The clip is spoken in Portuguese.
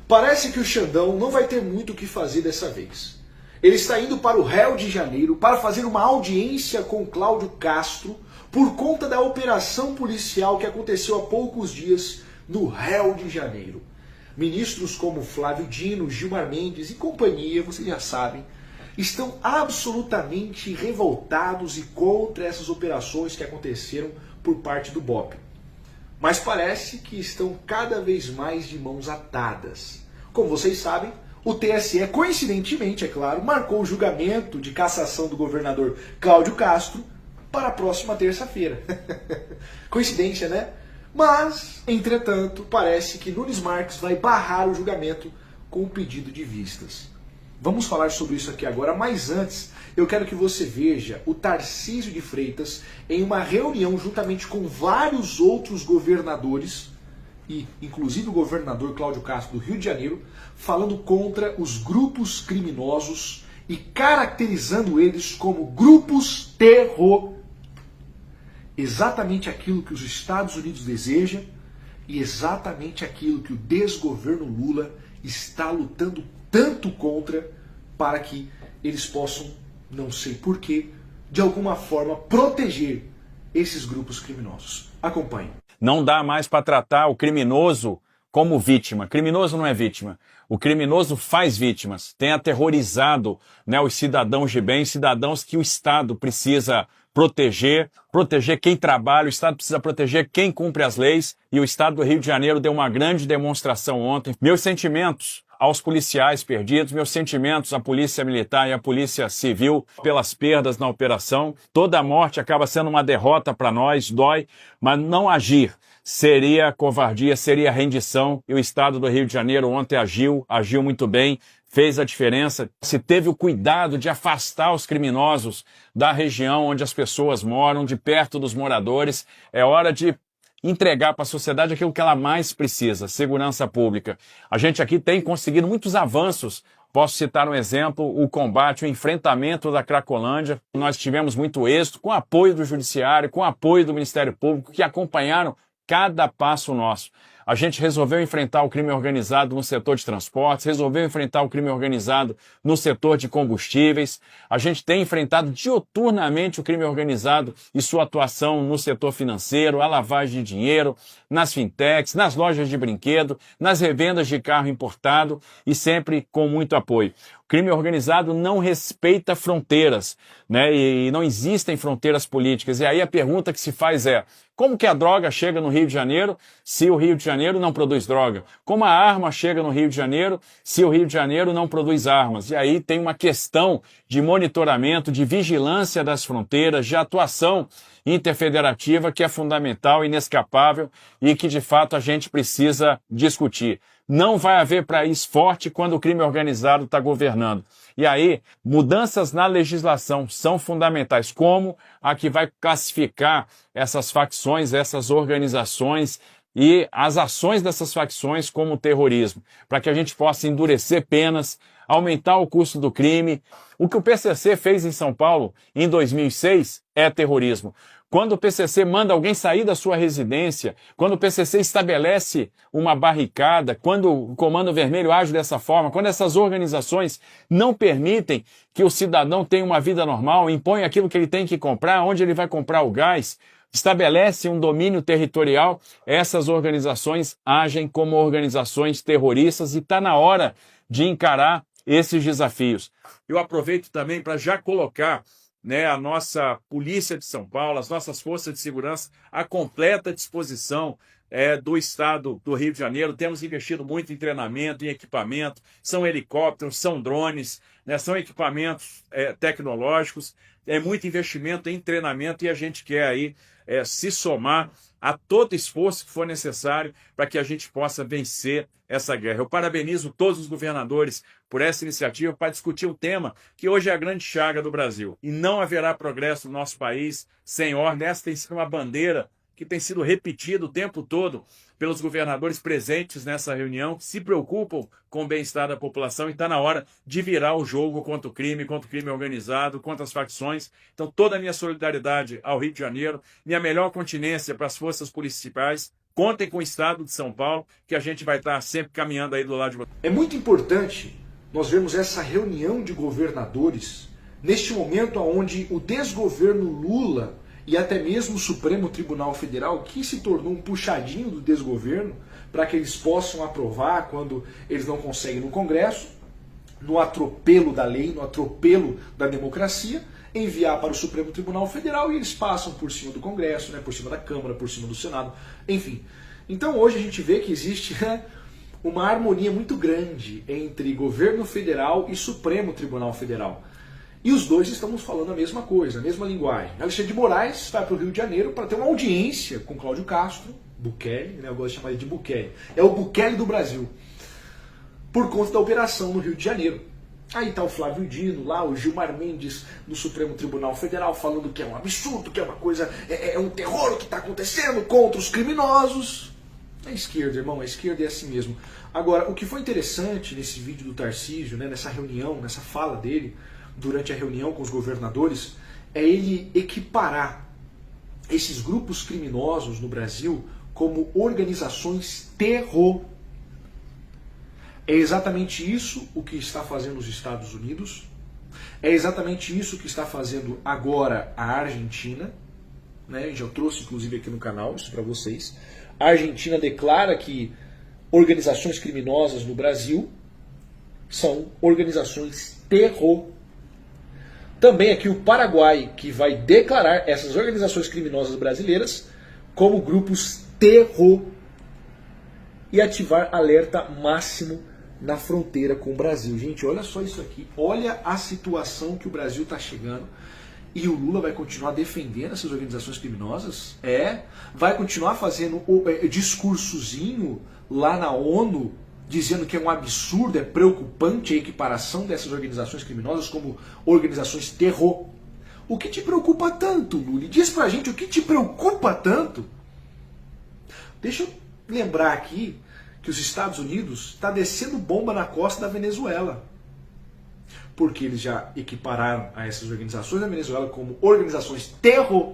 Parece que o Xandão não vai ter muito o que fazer dessa vez. Ele está indo para o Rio de Janeiro para fazer uma audiência com Cláudio Castro por conta da operação policial que aconteceu há poucos dias no Rio de Janeiro. Ministros como Flávio Dino, Gilmar Mendes e companhia, vocês já sabem, estão absolutamente revoltados e contra essas operações que aconteceram por parte do BOP. Mas parece que estão cada vez mais de mãos atadas. Como vocês sabem, o TSE, coincidentemente, é claro, marcou o julgamento de cassação do governador Cláudio Castro para a próxima terça-feira. Coincidência, né? Mas, entretanto, parece que Nunes Marques vai barrar o julgamento com o pedido de vistas. Vamos falar sobre isso aqui agora, mas antes eu quero que você veja o Tarcísio de Freitas em uma reunião juntamente com vários outros governadores, e inclusive o governador Cláudio Castro do Rio de Janeiro, falando contra os grupos criminosos e caracterizando eles como grupos terror. Exatamente aquilo que os Estados Unidos desejam e exatamente aquilo que o desgoverno Lula está lutando tanto contra, para que eles possam, não sei porquê, de alguma forma proteger esses grupos criminosos. Acompanhe. Não dá mais para tratar o criminoso como vítima. Criminoso não é vítima. O criminoso faz vítimas. Tem aterrorizado, né, os cidadãos de bem, cidadãos que o Estado precisa proteger quem trabalha, o Estado precisa proteger quem cumpre as leis, e o Estado do Rio de Janeiro deu uma grande demonstração ontem. Meus sentimentos aos policiais perdidos, meus sentimentos à Polícia Militar e à Polícia Civil pelas perdas na operação. Toda morte acaba sendo uma derrota para nós, dói, mas não agir seria covardia, seria rendição, e o Estado do Rio de Janeiro ontem agiu muito bem, fez a diferença. Se teve o cuidado de afastar os criminosos da região onde as pessoas moram, de perto dos moradores. É hora de entregar para a sociedade aquilo que ela mais precisa, segurança pública. A gente aqui tem conseguido muitos avanços. Posso citar um exemplo, o combate, o enfrentamento da Cracolândia. Nós tivemos muito êxito com o apoio do Judiciário, com o apoio do Ministério Público, que acompanharam cada passo nosso. A gente resolveu enfrentar o crime organizado no setor de transportes, resolveu enfrentar o crime organizado no setor de combustíveis. A gente tem enfrentado diuturnamente o crime organizado e sua atuação no setor financeiro, a lavagem de dinheiro, nas fintechs, nas lojas de brinquedo, nas revendas de carro importado, e sempre com muito apoio. O crime organizado não respeita fronteiras, né? E não existem fronteiras políticas. E aí a pergunta que se faz é: como que a droga chega no Rio de Janeiro se o Rio de Janeiro não produz droga? Como a arma chega no Rio de Janeiro se o Rio de Janeiro não produz armas? E aí tem uma questão de monitoramento, de vigilância das fronteiras, de atuação interfederativa que é fundamental, inescapável e que de fato a gente precisa discutir. Não vai haver país forte quando o crime organizado está governando. E aí, mudanças na legislação são fundamentais, como a que vai classificar essas facções, essas organizações e as ações dessas facções como terrorismo, para que a gente possa endurecer penas, aumentar o custo do crime. O que o PCC fez em São Paulo em 2006 é terrorismo. Quando o PCC manda alguém sair da sua residência, quando o PCC estabelece uma barricada, quando o Comando Vermelho age dessa forma, quando essas organizações não permitem que o cidadão tenha uma vida normal, impõe aquilo que ele tem que comprar, onde ele vai comprar o gás, estabelece um domínio territorial, essas organizações agem como organizações terroristas e está na hora de encarar esses desafios. Eu aproveito também para já colocar, né, a nossa Polícia de São Paulo, as nossas forças de segurança à completa disposição do Estado do Rio de Janeiro. Temos investido muito em treinamento, em equipamento, são helicópteros, são drones, né, são equipamentos tecnológicos, é muito investimento em treinamento e a gente quer aí se somar a todo esforço que for necessário para que a gente possa vencer essa guerra. Eu parabenizo todos os governadores por essa iniciativa para discutir um tema que hoje é a grande chaga do Brasil. E não haverá progresso no nosso país sem ordem. Essa tem sido uma bandeira que tem sido repetida o tempo todo pelos governadores presentes nessa reunião, que se preocupam com o bem-estar da população, e está na hora de virar o jogo contra o crime organizado, contra as facções. Então toda a minha solidariedade ao Rio de Janeiro, minha melhor continência para as forças policiais, contem com o Estado de São Paulo, que a gente vai estar sempre caminhando aí do lado de vocês. É muito importante nós vermos essa reunião de governadores neste momento onde o desgoverno Lula e até mesmo o Supremo Tribunal Federal, que se tornou um puxadinho do desgoverno para que eles possam aprovar quando eles não conseguem no Congresso, no atropelo da lei, no atropelo da democracia, enviar para o Supremo Tribunal Federal e eles passam por cima do Congresso, né, por cima da Câmara, por cima do Senado, enfim. Então hoje a gente vê que existe uma harmonia muito grande entre governo federal e Supremo Tribunal Federal. E os dois estamos falando a mesma coisa, a mesma linguagem. Alexandre de Moraes vai para o Rio de Janeiro para ter uma audiência com Cláudio Castro, Bukele, né, eu gosto de chamar ele de Bukele, é o Bukele do Brasil, por conta da operação no Rio de Janeiro. Aí está o Flávio Dino lá, o Gilmar Mendes no Supremo Tribunal Federal falando que é um absurdo, que é uma coisa, é um terror o que está acontecendo contra os criminosos. A esquerda, irmão, a esquerda é assim mesmo. Agora, o que foi interessante nesse vídeo do Tarcísio, né, nessa reunião, nessa fala dele, durante a reunião com os governadores, é ele equiparar esses grupos criminosos no Brasil como organizações terror. É exatamente isso o que está fazendo os Estados Unidos, é exatamente isso que está fazendo agora a Argentina, né? Já trouxe inclusive aqui no canal isso para vocês. A Argentina declara que organizações criminosas no Brasil são organizações terror. Também aqui o Paraguai, que vai declarar essas organizações criminosas brasileiras como grupos terror e ativar alerta máximo na fronteira com o Brasil. Gente, olha só isso aqui. Olha a situação que o Brasil está chegando. E o Lula vai continuar defendendo essas organizações criminosas? Vai continuar fazendo o discursozinho lá na ONU, dizendo que é um absurdo, é preocupante a equiparação dessas organizações criminosas como organizações terror. O que te preocupa tanto, Lula? Diz pra gente o que te preocupa tanto. Deixa eu lembrar aqui que os Estados Unidos está descendo bomba na costa da Venezuela. Porque eles já equipararam a essas organizações da Venezuela como organizações terror.